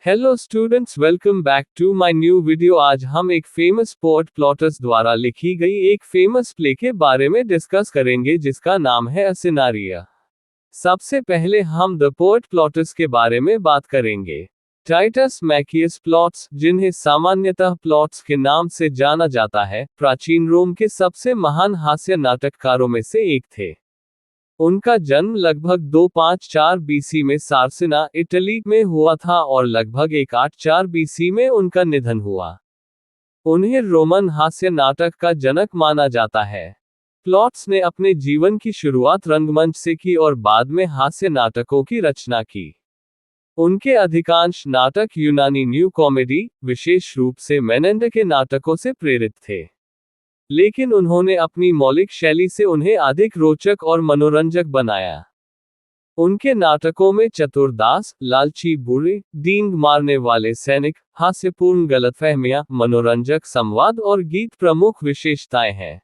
Hello students, welcome back to my new video. आज हम एक फेमस पोएट प्लॉटस द्वारा लिखी गई एक फेमस प्ले के बारे में डिस्कस करेंगे जिसका नाम है अ सिनारियो। सबसे पहले हम द पोएट प्लॉटस के बारे में बात करेंगे। टाइटस मैकियस प्लॉट्स, जिन्हें सामान्यतः प्लॉट्स के नाम से जाना जाता है, प्राचीन रोम के सबसे महान हास्य नाटककारों में से एक थे। उनका जन्म लगभग 254 बीसी में सार्सिना, इटली में हुआ था और लगभग 184 बीसी में उनका निधन हुआ। उन्हें रोमन हास्य नाटक का जनक माना जाता है। प्लॉट्स ने अपने जीवन की शुरुआत रंगमंच से की और बाद में हास्य नाटकों की रचना की। उनके अधिकांश नाटक यूनानी न्यू कॉमेडी, विशेष रूप से मेनेंडे के नाटकों से प्रेरित थे, लेकिन उन्होंने अपनी मौलिक शैली से उन्हें अधिक रोचक और मनोरंजक बनाया। उनके नाटकों में चतुर दास, लालची बूढ़े, डींग मारने वाले सैनिक, हास्यपूर्ण गलतफहमियां, मनोरंजक संवाद और गीत प्रमुख विशेषताएं हैं।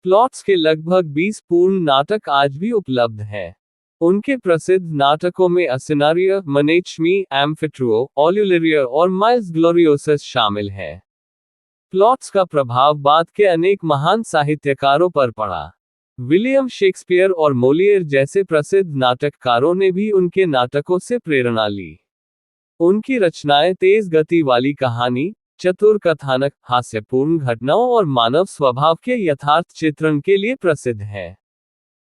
प्लॉट्स के लगभग 20 पूर्ण नाटक आज भी उपलब्ध हैं। उनके प्रसिद्ध नाटकों में अ सिनारियो, मनेचमी, एम्फिट्रुओ, ओल्यूलेरिया और माइल्स ग्लोरियोसस शामिल हैं। प्लॉट्स का प्रभाव बाद के अनेक महान साहित्यकारों पर पड़ा। विलियम शेक्सपियर और मोलियर जैसे प्रसिद्ध नाटककारों ने भी उनके नाटकों से प्रेरणा ली। उनकी रचनाएं तेज गति वाली कहानी, चतुर कथानक, हास्यपूर्ण घटनाओं और मानव स्वभाव के यथार्थ चित्रण के लिए प्रसिद्ध हैं।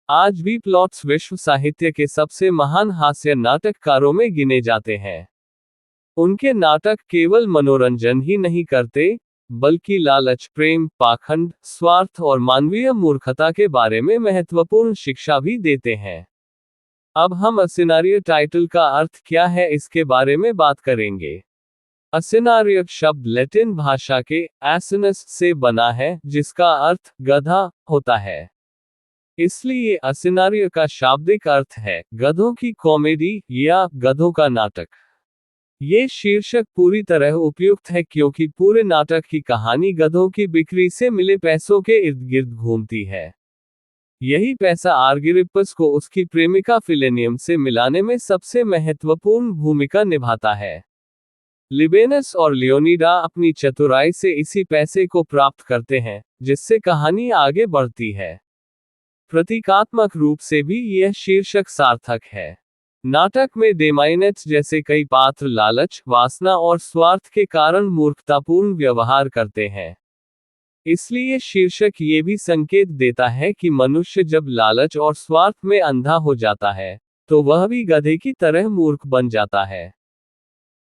आज भी प्लॉट्स विश्व साहित्य के सबसे महान हास्य नाटककारों में गिने जाते हैं। उनके नाटक केवल मनोरंजन ही नहीं करते, बल्कि लालच, प्रेम, पाखंड, स्वार्थ और मानवीय मूर्खता के बारे में महत्वपूर्ण शिक्षा भी देते हैं। अब हम अ सिनारियो टाइटल का अर्थ क्या है इसके बारे में बात करेंगे। अ सिनारियो शब्द लैटिन भाषा के एसिनस से बना है, जिसका अर्थ गधा होता है। इसलिए अ सिनारियो का शाब्दिक अर्थ है गधों की कॉमेडी या गधों का नाटक। ये शीर्षक पूरी तरह उपयुक्त है क्योंकि पूरे नाटक की कहानी गधों की बिक्री से मिले पैसों के इर्द गिर्द घूमती है। यही पैसा आर्गिरिपस को उसकी प्रेमिका फिलेनियम से मिलाने में सबसे महत्वपूर्ण भूमिका निभाता है। लिबेनस और लियोनिडा अपनी चतुराई से इसी पैसे को प्राप्त करते हैं, जिससे कहानी आगे बढ़ती है। प्रतीकात्मक रूप से भी यह शीर्षक सार्थक है। नाटक में डेमाइनेट्स जैसे कई पात्र लालच, वासना और स्वार्थ के कारण मूर्खतापूर्ण व्यवहार करते हैं। इसलिए शीर्षक ये भी संकेत देता है कि मनुष्य जब लालच और स्वार्थ में अंधा हो जाता है, तो वह भी गधे की तरह मूर्ख बन जाता है।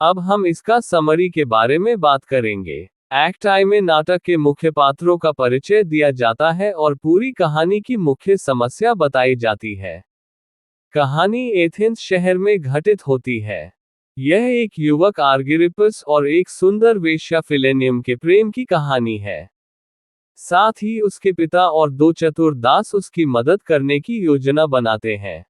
अब हम इसका समरी के बारे में बात करेंगे। एक्ट आई में नाटक के मुख्य पात्रों का परिचय दिया जाता है और पूरी कहानी की मुख्य समस्या बताई जाती है। कहानी एथेंस शहर में घटित होती है। यह एक युवक आर्गिरिपस और एक सुंदर वेश्या फिलेनियम के प्रेम की कहानी है। साथ ही उसके पिता और दो चतुर दास उसकी मदद करने की योजना बनाते हैं।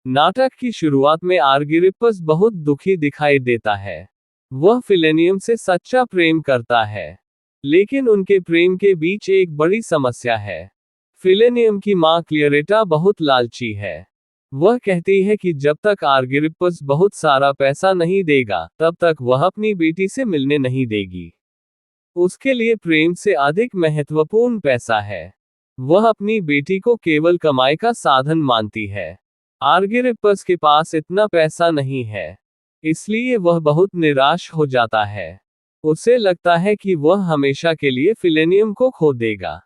नाटक की शुरुआत में आर्गिरिपस बहुत दुखी दिखाई देता है। वह फिलेनियम से सच्चा प्रेम करता है, लेकिन उनके प्रेम के बीच एक बड़ी समस्या है। फिलेनियम की मां क्लियरेटा बहुत लालची है। वह कहती है कि जब तक आर्गिरिपस बहुत सारा पैसा नहीं देगा, तब तक वह अपनी बेटी से मिलने नहीं देगी। उसके लिए प्रेम से अधिक महत्वपूर्ण पैसा है। वह अपनी बेटी को केवल कमाई का साधन मानती है। आर्गिरिपस के पास इतना पैसा नहीं है, इसलिए वह बहुत निराश हो जाता है। उसे लगता है कि वह हमेशा के लिए फिलेनियम को खो देगा।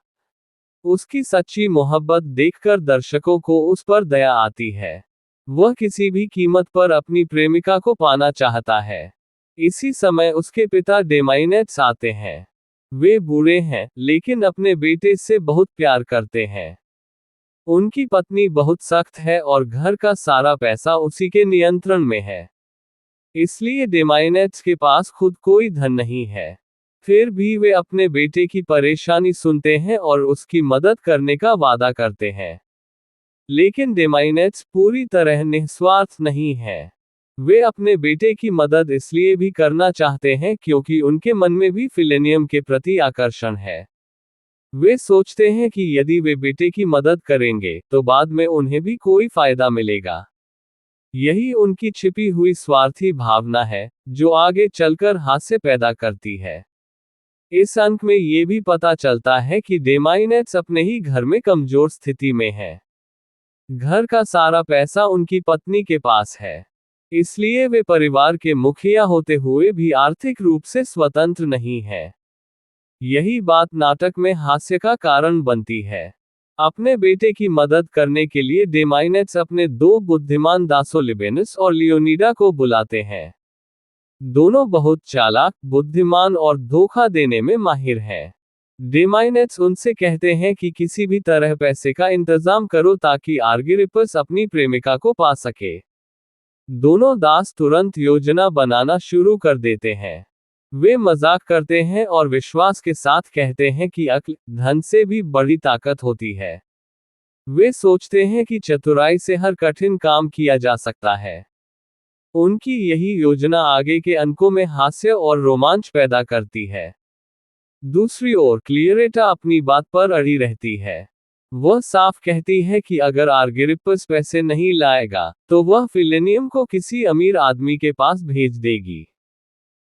उसकी सच्ची मोहब्बत देखकर दर्शकों को उस पर दया आती है। वह किसी भी कीमत पर अपनी प्रेमिका को पाना चाहता है। इसी समय उसके पिता डेमाइनेट्स आते हैं। वे बूढ़े हैं, लेकिन अपने बेटे से बहुत प्यार करते हैं। उनकी पत्नी बहुत सख्त है और घर का सारा पैसा उसी के नियंत्रण में है। इसलिए डेमाइनेट्स के पास खुद कोई धन नहीं है। फिर भी वे अपने बेटे की परेशानी सुनते हैं और उसकी मदद करने का वादा करते हैं। लेकिन डेमाइनेट्स पूरी तरह निस्वार्थ नहीं है। वे अपने बेटे की मदद इसलिए भी करना चाहते हैं क्योंकि उनके मन में भी फिलेनियम के प्रति आकर्षण है। वे सोचते हैं कि यदि वे बेटे की मदद करेंगे, तो बाद में उन्हें भी कोई फायदा मिलेगा। यही उनकी छिपी हुई स्वार्थी भावना है, जो आगे चलकर हास्य पैदा करती है। इस अंक में ये भी पता चलता है कि डेमाइनेट्स अपने ही घर में कमजोर स्थिति में है। घर का सारा पैसा उनकी पत्नी के पास है, इसलिए वे परिवार के मुखिया होते हुए भी आर्थिक रूप से स्वतंत्र नहीं है। यही बात नाटक में हास्य का कारण बनती है। अपने बेटे की मदद करने के लिए डेमाइनेट्स अपने दो बुद्धिमान दासों लिबेनस और लियोनिडा को बुलाते हैं। दोनों बहुत चालाक, बुद्धिमान और धोखा देने में माहिर हैं। डेमाइनेट्स उनसे कहते हैं कि किसी भी तरह पैसे का इंतजाम करो ताकि आर्गिरिपस अपनी प्रेमिका को पा सके। दोनों दास तुरंत योजना बनाना शुरू कर देते हैं। वे मजाक करते हैं और विश्वास के साथ कहते हैं कि अक्ल, धन से भी बड़ी ताकत होती है। वे सोचते हैं कि चतुराई से हर कठिन काम किया जा सकता है। उनकी यही योजना आगे के अंकों में हास्य और रोमांच पैदा करती है। दूसरी ओर क्लियरेटा अपनी बात पर अड़ी रहती है। वह साफ कहती है कि अगर आर्गिरिपस पैसे नहीं लाएगा, तो वह फिलेनियम को किसी अमीर आदमी के पास भेज देगी।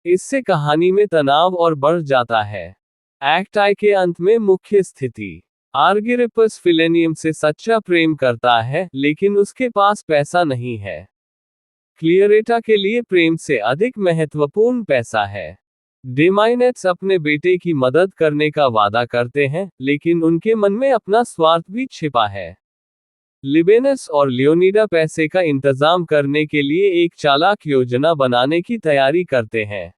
इससे कहानी में तनाव और बढ़ जाता है। एक्ट आई के अंत में मुख्य स्थिति। आर्गिरिपस फिलेनियम से सच्चा प्रेम करता है, लेकिन उसके पास पैसा नहीं है। क्लियरेटा के लिए प्रेम से अधिक महत्वपूर्ण पैसा है। डेमाइनेट्स अपने बेटे की मदद करने का वादा करते हैं, लेकिन उनके मन में अपना स्वार्थ भी छिपा है। लिबेनस और लियोनिडा पैसे का इंतजाम करने के लिए एक चालाक योजना बनाने की तैयारी करते हैं।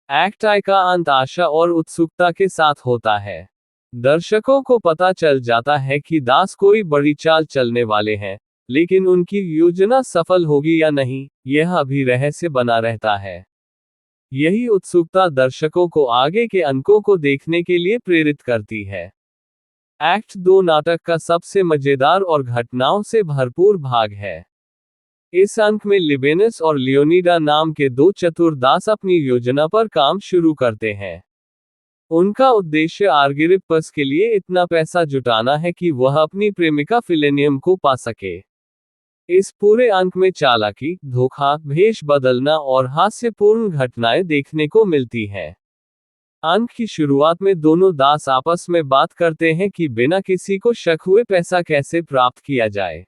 एक्ट आई का अंत आशा और उत्सुकता के साथ होता है। दर्शकों को पता चल जाता है कि दास कोई बड़ी चाल चलने वाले हैं, लेकिन उनकी योजना सफल होगी या नहीं, यह अभी रहस्य बना रहता है। यही उत्सुकता दर्शकों को आगे के अंकों को देखने के लिए प्रेरित करती है। एक्ट 2 नाटक का सबसे मजेदार और घटनाओं से भरपूर भाग है। इस अंक में लिबेनस और लियोनिडा नाम के दो चतुर दास अपनी योजना पर काम शुरू करते हैं। उनका उद्देश्य आर्गिरिपस के लिए इतना पैसा जुटाना है कि वह अपनी प्रेमिका फिलेनियम को पा सके। इस पूरे अंक में चालाकी, धोखा, भेष बदलना और हास्यपूर्ण घटनाएं देखने को मिलती हैं। अंक की शुरुआत में दोनों दास आपस में बात करते हैं कि बिना किसी को शक हुए पैसा कैसे प्राप्त किया जाए।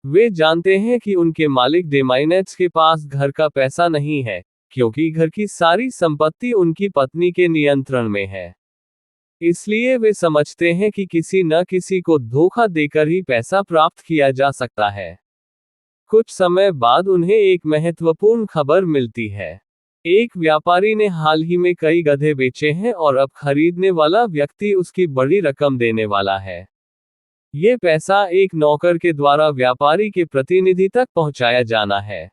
वे जानते हैं कि उनके मालिक डेमाइनेट्स के पास घर का पैसा नहीं है, क्योंकि घर की सारी संपत्ति उनकी पत्नी के नियंत्रण में है। इसलिए वे समझते हैं कि किसी न किसी को धोखा देकर ही पैसा प्राप्त किया जा सकता है। कुछ समय बाद उन्हें एक महत्वपूर्ण खबर मिलती है। एक व्यापारी ने हाल ही में कई गधे बेचे हैं और अब खरीदने वाला व्यक्ति उसकी बड़ी रकम देने वाला है। ये पैसा एक नौकर के द्वारा व्यापारी के प्रतिनिधि तक पहुंचाया जाना है।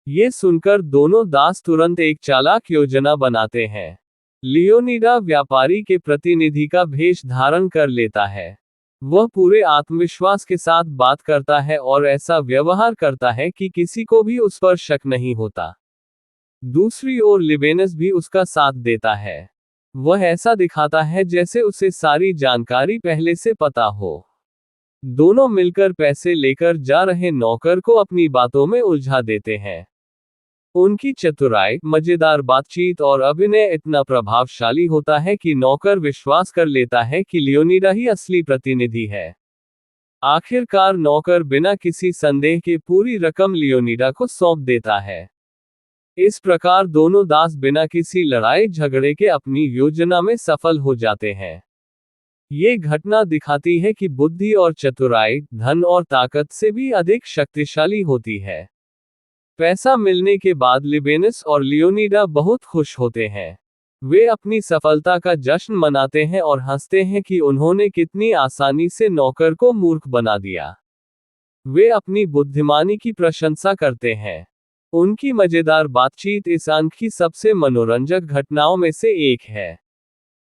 ये सुनकर दोनों दास तुरंत एक चालाक योजना बनाते हैं। लियोनिडा व्यापारी के प्रतिनिधि का भेष धारण कर लेता है। वह पूरे आत्मविश्वास के साथ बात करता है और ऐसा व्यवहार करता है कि किसी को भी उस पर शक नहीं होता। दूसरी ओर लिबेनस भी उसका साथ देता है। वह ऐसा दिखाता है जैसे उसे सारी जानकारी पहले से पता हो। दोनों मिलकर पैसे लेकर जा रहे नौकर को अपनी बातों में उलझा देते हैं। उनकी चतुराई, मजेदार बातचीत और अभिनय इतना प्रभावशाली होता है कि नौकर विश्वास कर लेता है कि लियोनिडा ही असली प्रतिनिधि है। आखिरकार नौकर बिना किसी संदेह के पूरी रकम लियोनिडा को सौंप देता है। इस प्रकार दोनों दास बिना किसी लड़ाई झगड़े के अपनी योजना में सफल हो जाते हैं। ये घटना दिखाती है कि बुद्धि और चतुराई, धन और ताकत से भी अधिक शक्तिशाली होती है। पैसा मिलने के बाद लिबेनस और लियोनिडा बहुत खुश होते हैं। वे अपनी सफलता का जश्न मनाते हैं और हंसते हैं कि उन्होंने कितनी आसानी से नौकर को मूर्ख बना दिया। वे अपनी बुद्धिमानी की प्रशंसा करते हैं। उनकी मजेदार बातचीत इस अंक की सबसे मनोरंजक घटनाओं में से एक है।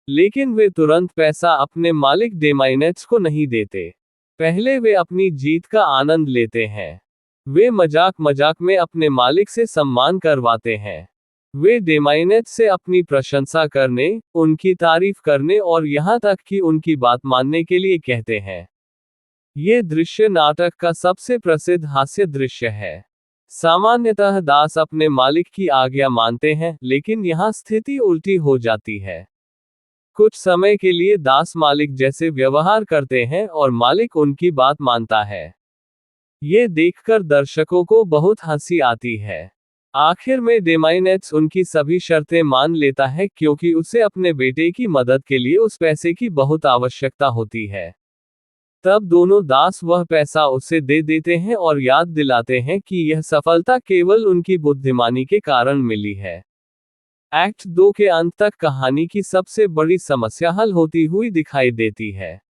लेकिन वे तुरंत पैसा अपने मालिक डेमाइनेट्स को नहीं देते। पहले वे अपनी जीत का आनंद लेते हैं। वे मजाक मजाक में अपने मालिक से सम्मान करवाते हैं। वे डेमाइनेट्स से अपनी प्रशंसा करने, उनकी तारीफ करने और यहाँ तक कि उनकी बात मानने के लिए कहते हैं। ये दृश्य नाटक का सबसे प्रसिद्ध हास्य दृश्य है। सामान्यतः दास अपने मालिक की आज्ञा मानते हैं, लेकिन यहाँ स्थिति उल्टी हो जाती है। कुछ समय के लिए दास मालिक जैसे व्यवहार करते हैं और मालिक उनकी बात मानता है। ये देखकर दर्शकों को बहुत हंसी आती है। आखिर में डेमाइनेट्स उनकी सभी शर्तें मान लेता है क्योंकि उसे अपने बेटे की मदद के लिए उस पैसे की बहुत आवश्यकता होती है। तब दोनों दास वह पैसा उसे दे देते हैं और याद दिलाते हैं कि यह सफलता केवल उनकी बुद्धिमानी के कारण मिली है। एक्ट 2 के अंत तक कहानी की सबसे बड़ी समस्या हल होती हुई दिखाई देती है।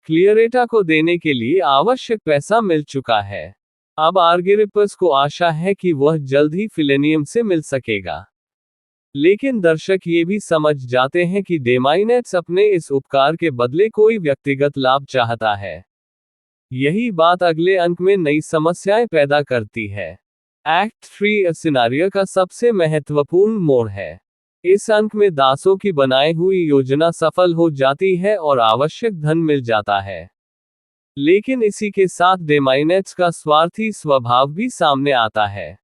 क्लियरेटा को देने के लिए आवश्यक पैसा मिल चुका है। अब आर्गिरिपस को आशा है कि वह जल्द ही फिलेनियम से मिल सकेगा। लेकिन दर्शक ये भी समझ जाते हैं कि डेमाइनेट्स अपने इस उपकार के बदले कोई व्यक्तिगत लाभ चाहता है। यही बात अगले अंक में नई समस्याएं पैदा करती है। एक्ट 3 सिनारियो का सबसे महत्वपूर्ण मोड़ है। इस अंक में दासों की बनाई हुई योजना सफल हो जाती है और आवश्यक धन मिल जाता है। लेकिन इसी के साथ डेमाइनेट्स का स्वार्थी स्वभाव भी सामने आता है।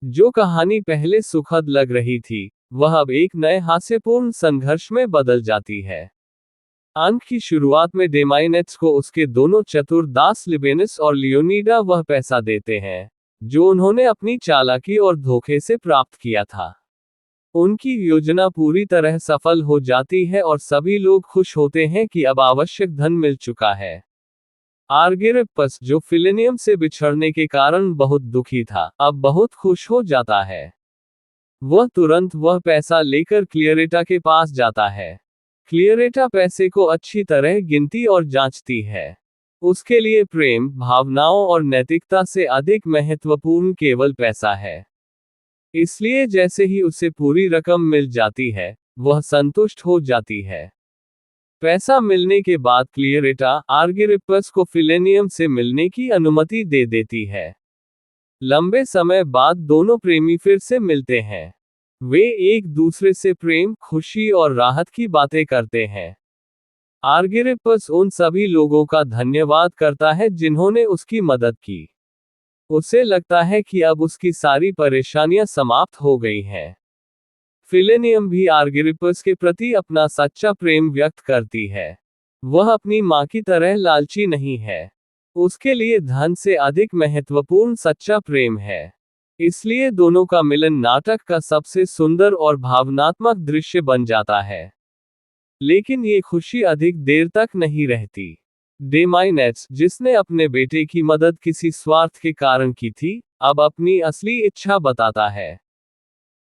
जो कहानी पहले सुखद लग रही थी, वह अब एक नए हास्यपूर्ण संघर्ष में बदल जाती है। अंक की शुरुआत में डेमाइनेट्स को उसके दोनों चतुर दास लिबेनस और लियोनीडा वह पैसा देते हैं, जो उन्होंने अपनी चालाकी और धोखे से प्राप्त किया था। उनकी योजना पूरी तरह सफल हो जाती है और सभी लोग खुश होते हैं कि अब आवश्यक धन मिल चुका है। आर्गिरिपस, जो फिलेनियम से बिछड़ने के कारण बहुत दुखी था, अब बहुत खुश हो जाता है। वह तुरंत वह पैसा लेकर क्लियरेटा के पास जाता है। क्लियरेटा पैसे को अच्छी तरह गिनती और जांचती है। उसके लिए प्रेम, भावनाओं और नैतिकता से अधिक महत्वपूर्ण केवल पैसा है। इसलिए जैसे ही उसे पूरी रकम मिल जाती है, वह संतुष्ट हो जाती है। पैसा मिलने के बाद क्लियरेटा आर्गिरिपस को फिलेनियम से मिलने की अनुमति दे देती है। लंबे समय बाद दोनों प्रेमी फिर से मिलते हैं। वे एक दूसरे से प्रेम, खुशी और राहत की बातें करते हैं। आर्गिरिपस उन सभी लोगों का धन्यवाद करता है जिन्होंने उसकी मदद की। उसे लगता है कि अब उसकी सारी परेशानियां समाप्त हो गई हैं। फिलेनियम भी आर्गिरिपस के प्रति अपना सच्चा प्रेम व्यक्त करती है। वह अपनी मां की तरह लालची नहीं है। उसके लिए धन से अधिक महत्वपूर्ण सच्चा प्रेम है। इसलिए दोनों का मिलन नाटक का सबसे सुंदर और भावनात्मक दृश्य बन जाता है। लेकिन ये खुशी अधिक देर तक नहीं रहती। डेमाइनेट्स, जिसने अपने बेटे की मदद किसी स्वार्थ के कारण की थी, अब अपनी असली इच्छा बताता है।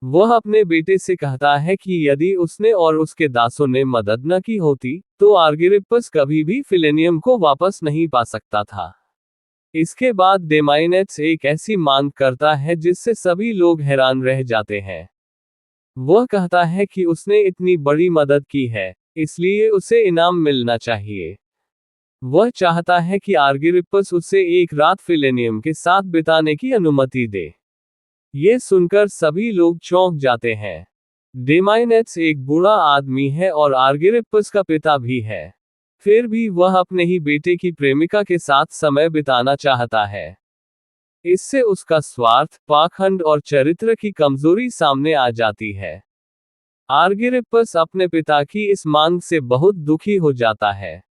वह अपने बेटे से कहता है कि यदि उसने और उसके दासों ने मदद न की होती, तो आर्गिरिपस कभी भी फिलेनियम को वापस नहीं पा सकता था। इसके बाद डेमाइनेट्स एक ऐसी मांग करता है जिससे सभी लोग हैरान रह जाते हैं। वह कहता है कि उसने इतनी बड़ी मदद की है, इसलिए उसे इनाम मिलना चाहिए। वह चाहता है कि आर्गिरिपस उसे एक रात फिलेनियम के साथ बिताने की अनुमति दे। ये सुनकर सभी लोग चौंक जाते हैं। डेमाइनेट्स एक बुरा आदमी है और आर्गिरिपस का पिता भी है। फिर भी वह अपने ही बेटे की प्रेमिका के साथ समय बिताना चाहता है। इससे उसका स्वार्थ, पाखंड और चरित्र की कमजोरी सामने आ जाती है। आर्गिरिपस अपने पिता की इस मांग से बहुत दुखी हो जाता है।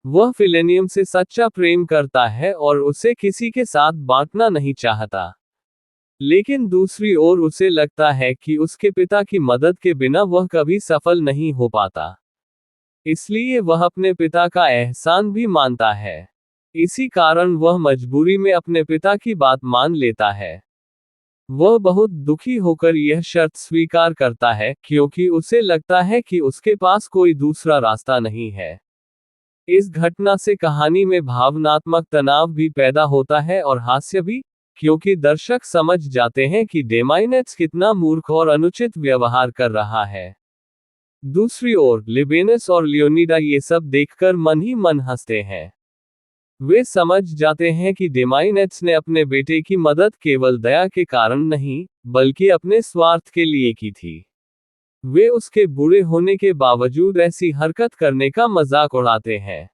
वह फिलेनियम से सच्चा प्रेम करता है और उसे किसी के साथ बांटना नहीं चाहता। लेकिन दूसरी ओर उसे लगता है कि उसके पिता की मदद के बिना वह कभी सफल नहीं हो पाता। इसलिए वह अपने पिता का एहसान भी मानता है। इसी कारण वह मजबूरी में अपने पिता की बात मान लेता है। वह बहुत दुखी होकर यह शर्त स्वीकार करता है, क्योंकि उसे लगता है कि उसके पास कोई दूसरा रास्ता नहीं है। इस घटना से कहानी में भावनात्मक तनाव भी पैदा होता है और हास्य भी, क्योंकि दर्शक समझ जाते हैं कि डेमाइनेट्स कितना मूर्ख और अनुचित व्यवहार कर रहा है। दूसरी ओर लिबेनस और लियोनीडा ये सब देखकर मन ही मन हंसते हैं। वे समझ जाते हैं कि डेमाइनेट्स ने अपने बेटे की मदद केवल दया के कारण नहीं, बल्कि अपने स्वार्थ के लिए की थी। वे उसके बुरे होने के बावजूद ऐसी हरकत करने का मजाक उड़ाते हैं।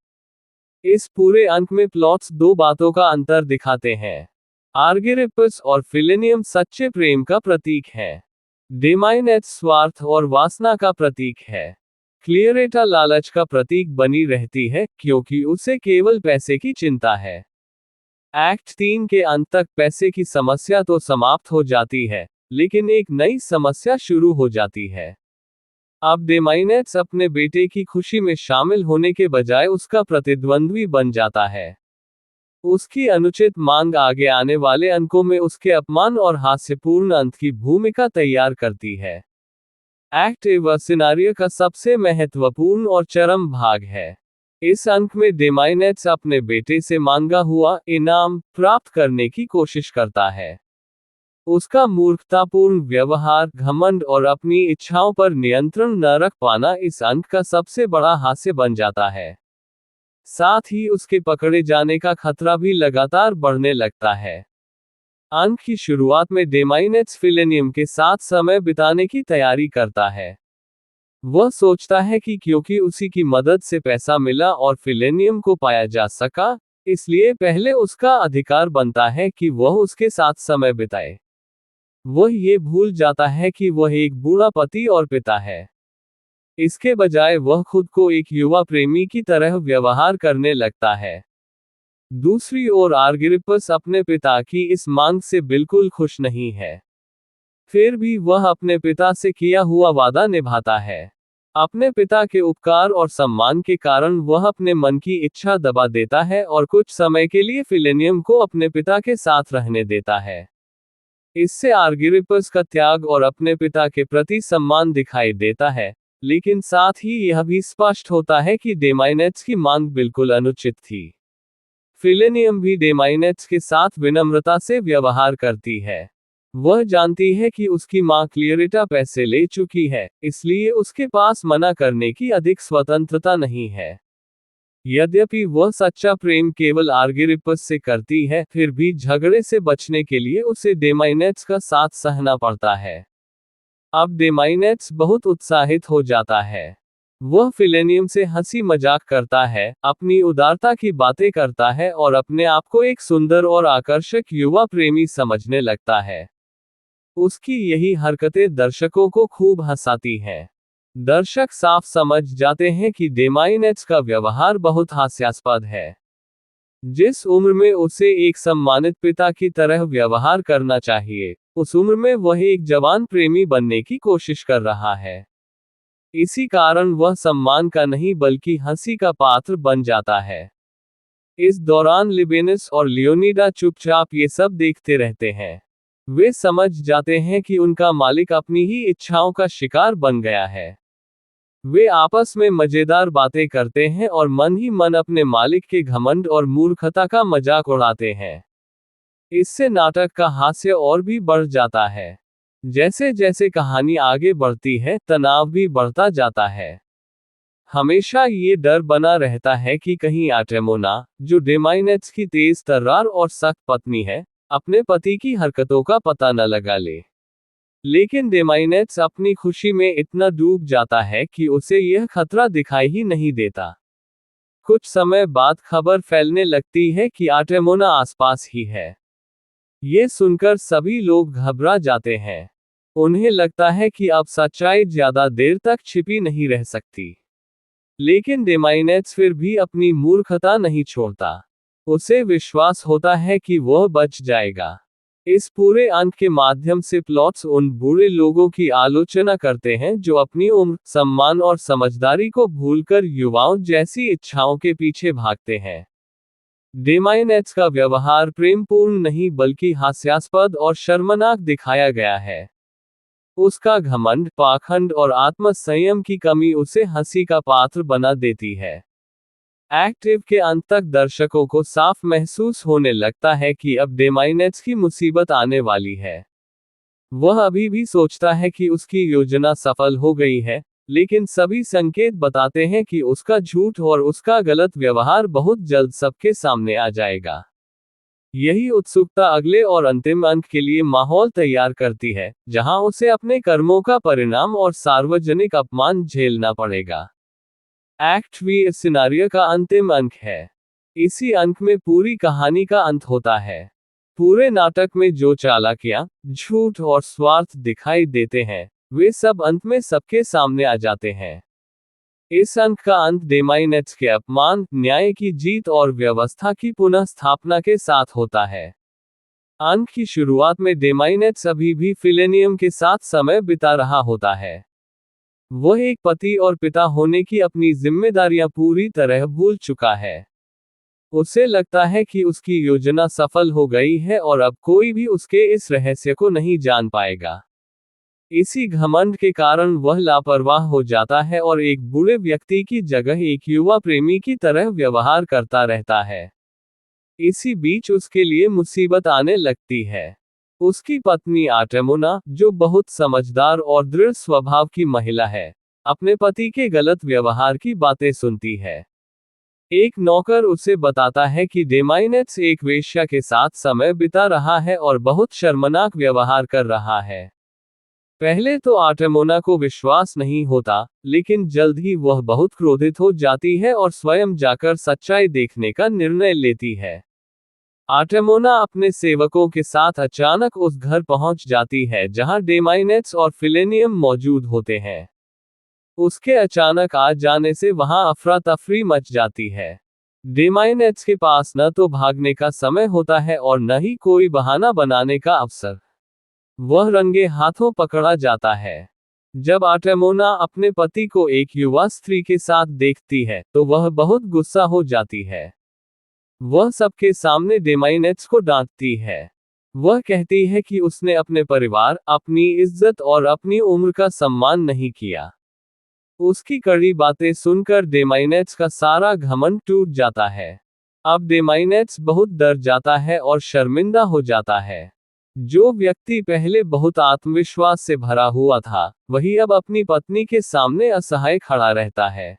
इस पूरे अंक में प्लॉट्स दो बातों का अंतर दिखाते हैं। आर्गिरिपस और फिलेनियम सच्चे प्रेम का प्रतीक है। डेमाइनेट्स स्वार्थ और वासना का प्रतीक है। क्लियरेटा लालच का प्रतीक बनी रहती है, क्योंकि उसे केवल पैसे की चिंता है। एक्ट 3 के अंत तक पैसे की समस्या तो समाप्त हो जाती है, लेकिन एक नई समस्या शुरू हो जाती है। अब डेमाइनेट्स अपने बेटे की खुशी में शामिल होने के बजाय उसका प्रतिद्वंद्वी बन जाता है। उसकी अनुचित मांग आगे आने वाले अंकों में उसके अपमान और हास्यपूर्ण अंत की भूमिका तैयार करती है। एक्ट एव सिनारियो का सबसे महत्वपूर्ण और चरम भाग है। इस अंक में डेमाइनेट्स अपने बेटे से मांगा हुआ इनाम प्राप्त करने की कोशिश करता है। उसका मूर्खतापूर्ण व्यवहार, घमंड और अपनी इच्छाओं पर नियंत्रण न रख पाना इस अंक का सबसे बड़ा हास्य बन जाता है। साथ ही उसके पकड़े जाने का खतरा भी लगातार बढ़ने लगता है। अंक की शुरुआत में डेमाइनेट्स फिलेनियम के साथ समय बिताने की तैयारी करता है। वह सोचता है कि क्योंकि उसी की मदद से पैसा मिला और फिलेनियम को पाया जा सका, इसलिए पहले उसका अधिकार बनता है कि वह उसके साथ समय बिताए। वह ये भूल जाता है कि वह एक बूढ़ा पति और पिता है। इसके बजाय वह खुद को एक युवा प्रेमी की तरह व्यवहार करने लगता है। दूसरी ओर आर्गिरिपस अपने पिता की इस मांग से बिल्कुल खुश नहीं है। फिर भी वह अपने पिता से किया हुआ वादा निभाता है। अपने पिता के उपकार और सम्मान के कारण वह अपने मन की इच्छा दबा देता है और कुछ समय के लिए फिलेनियम को अपने पिता के साथ रहने देता है। इससे आर्गिरिपस का त्याग और अपने पिता के प्रति सम्मान दिखाई देता है, लेकिन साथ ही यह भी स्पष्ट होता है कि डेमाइनेट्स की मांग बिल्कुल अनुचित थी। फिलेनियम भी डेमाइनेट्स के साथ विनम्रता से व्यवहार करती है। वह जानती है कि उसकी मां क्लियरेटा पैसे ले चुकी है, इसलिए उसके पास मना करने की अधिक स्वतंत्रता नहीं है। यद्यपि वह सच्चा प्रेम केवल आर्गिरिपस से करती है, फिर भी झगड़े से बचने के लिए उसे डेमाइनेट्स का साथ सहना पड़ता है। अब डेमाइनेट्स बहुत उत्साहित हो जाता है। वह फिलेनियम से हंसी मजाक करता है, अपनी उदारता की बातें करता है और अपने आप को एक सुंदर और आकर्षक युवा प्रेमी समझने लगता है। उसकी यही हरकतें दर्शकों को खूब हंसाती हैं। दर्शक साफ समझ जाते हैं कि डेमाइनेट्स का व्यवहार बहुत हास्यास्पद है। जिस उम्र में उसे एक सम्मानित पिता की तरह व्यवहार करना चाहिए, उस उम्र में वह एक जवान प्रेमी बनने की कोशिश कर रहा है। इसी कारण वह सम्मान का नहीं बल्कि हंसी का पात्र बन जाता है। इस दौरान लिबेनस और लियोनिडा चुपचाप ये सब देखते रहते हैं। वे समझ जाते हैं कि उनका मालिक अपनी ही इच्छाओं का शिकार बन गया है। वे आपस में मजेदार बातें करते हैं और मन ही मन अपने मालिक के घमंड और मूर्खता का मजाक उड़ाते हैं। इससे नाटक का हास्य और भी बढ़ जाता है। जैसे जैसे कहानी आगे बढ़ती है, तनाव भी बढ़ता जाता है। हमेशा ये डर बना रहता है कि कहीं आटेमोना, जो डेमाइनेट्स की तेज तर्रार और सख्त पत्नी है, अपने पति की हरकतों का पता न लगा ले। लेकिन डेमाइनेट्स अपनी खुशी में इतना डूब जाता है कि उसे यह खतरा दिखाई ही नहीं देता। कुछ समय बाद खबर फैलने लगती है कि आटेमोना आसपास ही है। ये सुनकर सभी लोग घबरा जाते हैं। उन्हें लगता है कि अब सच्चाई ज्यादा देर तक छिपी नहीं रह सकती। लेकिन डेमाइनेट्स फिर भी अपनी मूर्खता नहीं छोड़ता। उसे विश्वास होता है कि वह बच जाएगा। इस पूरे अंक के माध्यम से प्लॉट्स उन बुरे लोगों की आलोचना करते हैं जो अपनी उम्र, सम्मान और समझदारी को भूलकर युवाओं जैसी इच्छाओं के पीछे भागते हैं। डेमाइनेट्स का व्यवहार प्रेमपूर्ण नहीं बल्कि हास्यास्पद और शर्मनाक दिखाया गया है। उसका घमंड, पाखंड और आत्मसंयम की कमी उसे हंसी का पात्र बना देती है। एक्टिव के अंत तक दर्शकों को साफ महसूस होने लगता है कि अब डेमाइनेट्स की मुसीबत आने वाली है। वह अभी भी सोचता है कि उसकी योजना सफल हो गई है, लेकिन सभी संकेत बताते हैं कि उसका झूठ और उसका गलत व्यवहार बहुत जल्द सबके सामने आ जाएगा। यही उत्सुकता अगले और अंतिम अंक के लिए माहौल तैयार करती है, जहां उसे अपने कर्मों का परिणाम और सार्वजनिक अपमान झेलना पड़ेगा। एक्ट 3 सिनारियो का अंतिम अंक है। इसी अंक में पूरी कहानी का अंत होता है। पूरे नाटक में जो चालाकियां, झूठ और स्वार्थ दिखाई देते हैं, वे सब अंत में सबके सामने आ जाते हैं। इस अंक का अंत डेमाइनेट्स के अपमान, न्याय की जीत और व्यवस्था की पुनः स्थापना के साथ होता है। अंक की शुरुआत में डेमाइनेट्स अभी भी फिलेनियम के साथ समय बिता रहा होता है। वह एक पति और पिता होने की अपनी जिम्मेदारियां पूरी तरह भूल चुका है। उसे लगता है कि उसकी योजना सफल हो गई है और अब कोई भी उसके इस रहस्य को नहीं जान पाएगा। इसी घमंड के कारण वह लापरवाह हो जाता है और एक बूढ़े व्यक्ति की जगह एक युवा प्रेमी की तरह व्यवहार करता रहता है। इसी बीच उसके लिए मुसीबत आने लगती है। उसकी पत्नी आर्टेमोना, जो बहुत समझदार और दृढ़ स्वभाव की महिला है, अपने पति के गलत व्यवहार की बातें सुनती है। एक नौकर उसे बताता है कि डेमाइनेट्स एक वेश्या के साथ समय बिता रहा है और बहुत शर्मनाक व्यवहार कर रहा है। पहले तो आर्टेमोना को विश्वास नहीं होता, लेकिन जल्द ही वह बहुत क्रोधित हो जाती है और स्वयं जाकर सच्चाई देखने का निर्णय लेती है। आर्टेमोना अपने सेवकों के साथ अचानक उस घर पहुंच जाती है जहां डेमाइनेट्स और फिलेनियम मौजूद होते हैं। उसके अचानक आ जाने से वहां अफरा तफरी मच जाती है। डेमाइनेट्स के पास न तो भागने का समय होता है और न ही कोई बहाना बनाने का अवसर। वह रंगे हाथों पकड़ा जाता है। जब आर्टेमोना अपने पति को एक युवा स्त्री के साथ देखती है, तो वह बहुत गुस्सा हो जाती है। वह सबके सामने डेमाइनेट्स को डांटती है। वह कहती है कि उसने अपने परिवार, अपनी इज्जत और अपनी उम्र का सम्मान नहीं किया। उसकी कड़ी बातें सुनकर डेमाइनेट्स का सारा घमंड टूट जाता है। अब डेमाइनेट्स बहुत डर जाता है और शर्मिंदा हो जाता है। जो व्यक्ति पहले बहुत आत्मविश्वास से भरा हुआ था, वही अब अपनी पत्नी के सामने असहाय खड़ा रहता है।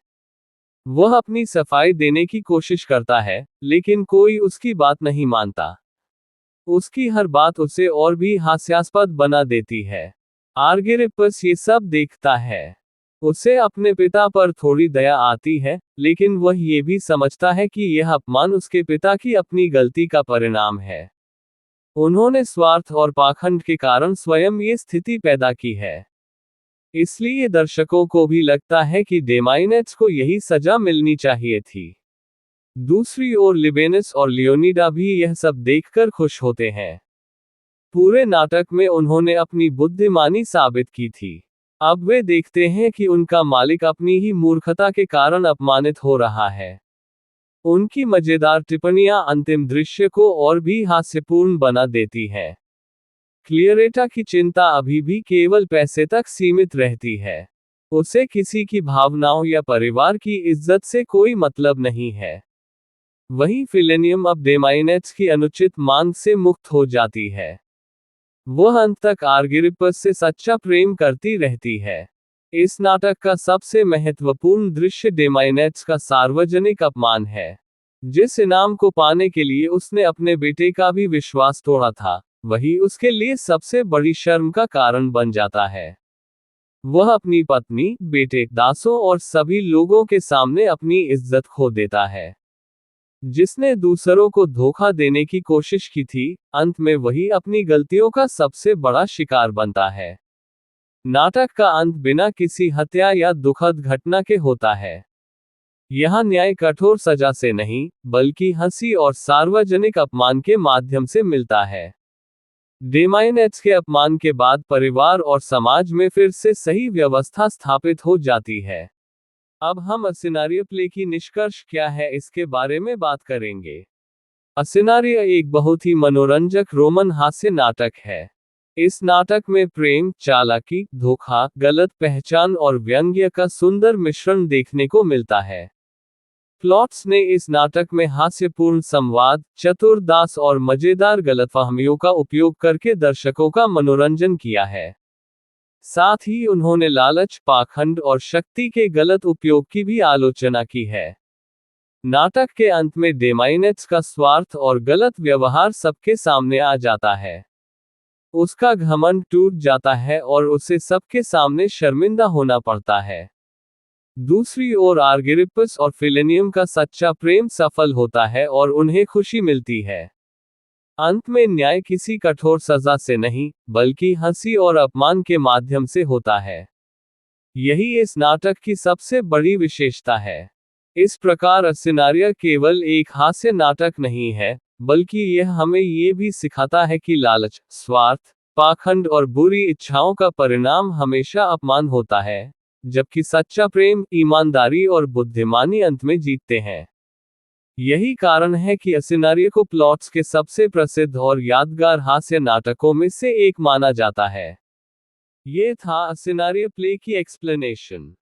वह अपनी सफाई देने की कोशिश करता है, लेकिन कोई उसकी बात नहीं मानता। उसकी हर बात उसे और भी हास्यास्पद बना देती है। आर्गिरिपस ये सब देखता है। उसे अपने पिता पर थोड़ी दया आती है, लेकिन वह ये भी समझता है कि यह अपमान उसके पिता की अपनी गलती का परिणाम है। उन्होंने स्वार्थ और पाखंड के कारण स्वयं ये स्थिति पैदा की है। इसलिए दर्शकों को भी लगता है कि डेमाइनेट्स को यही सजा मिलनी चाहिए थी। दूसरी ओर लिबेनस और लियोनिडा भी यह सब देखकर खुश होते हैं। पूरे नाटक में उन्होंने अपनी बुद्धिमानी साबित की थी। अब वे देखते हैं कि उनका मालिक अपनी ही मूर्खता के कारण अपमानित हो रहा है। उनकी मजेदार टिप्पणियां अंतिम दृश्य को और भी हास्यपूर्ण बना देती हैं। क्लियरेटा की चिंता अभी भी केवल पैसे तक सीमित रहती है। उसे किसी की भावनाओं या परिवार की इज्जत से कोई मतलब नहीं है। वहीं फिलेनियम अब डेमाइनेट्स की अनुचित मांग से मुक्त हो जाती है। वह अंत तक आर्गिरिपस से सच्चा प्रेम करती रहती है। इस नाटक का सबसे महत्वपूर्ण दृश्य डेमाइनेट्स का सार्वजनिक अपमान है। जिस इनाम को पाने के लिए उसने अपने बेटे का भी विश्वास तोड़ा था, वही उसके लिए सबसे बड़ी शर्म का कारण बन जाता है। वह अपनी पत्नी, बेटे, दासों और सभी लोगों के सामने अपनी इज्जत खो देता है। जिसने दूसरों को धोखा देने की कोशिश की थी, अंत में वही अपनी गलतियों का सबसे बड़ा शिकार बनता है। नाटक का अंत बिना किसी हत्या या दुखद घटना के होता है। यहाँ न्याय कठोर सजा से नहीं, बल्कि हंसी और सार्वजनिक अपमान के माध्यम से मिलता है। डेमाइनेट्स के अपमान के बाद परिवार और समाज में फिर से सही व्यवस्था स्थापित हो जाती है। अब हम असिनारियो प्ले की निष्कर्ष क्या है इसके बारे में बात करेंगे। असिनारियो एक बहुत ही मनोरंजक रोमन हास्य नाटक है। इस नाटक में प्रेम, चालाकी, धोखा, गलत पहचान और व्यंग्य का सुंदर मिश्रण देखने को मिलता है। प्लॉट्स ने इस नाटक में हास्यपूर्ण संवाद, चतुर दास और मजेदार गलतफहमियों का उपयोग करके दर्शकों का मनोरंजन किया है। साथ ही उन्होंने लालच, पाखंड और शक्ति के गलत उपयोग की भी आलोचना की है। नाटक के अंत में डेमाइनेट्स का स्वार्थ और गलत व्यवहार सबके सामने आ जाता है। उसका घमंड टूट जाता है और उसे सबके सामने शर्मिंदा होना पड़ता है। दूसरी ओर आर्गिरिपस और फिलेनियम का सच्चा प्रेम सफल होता है और उन्हें खुशी मिलती है। अंत में न्याय किसी कठोर सजा से नहीं, बल्कि हंसी और अपमान के माध्यम से होता है। यही इस नाटक की सबसे बड़ी विशेषता है। इस प्रकार अस्सिनारिया केवल एक हास्य नाटक नहीं है, बल्कि यह हमें ये भी सिखाता है कि लालच, स्वार्थ, पाखंड और बुरी इच्छाओं का परिणाम हमेशा अपमान होता है, जबकि सच्चा प्रेम, ईमानदारी और बुद्धिमानी अंत में जीतते हैं। यही कारण है कि अस्सिनारिया को प्लॉट्स के सबसे प्रसिद्ध और यादगार हास्य नाटकों में से एक माना जाता है। ये था अस्सिनारिया प्ले की एक्सप्लेनेशन।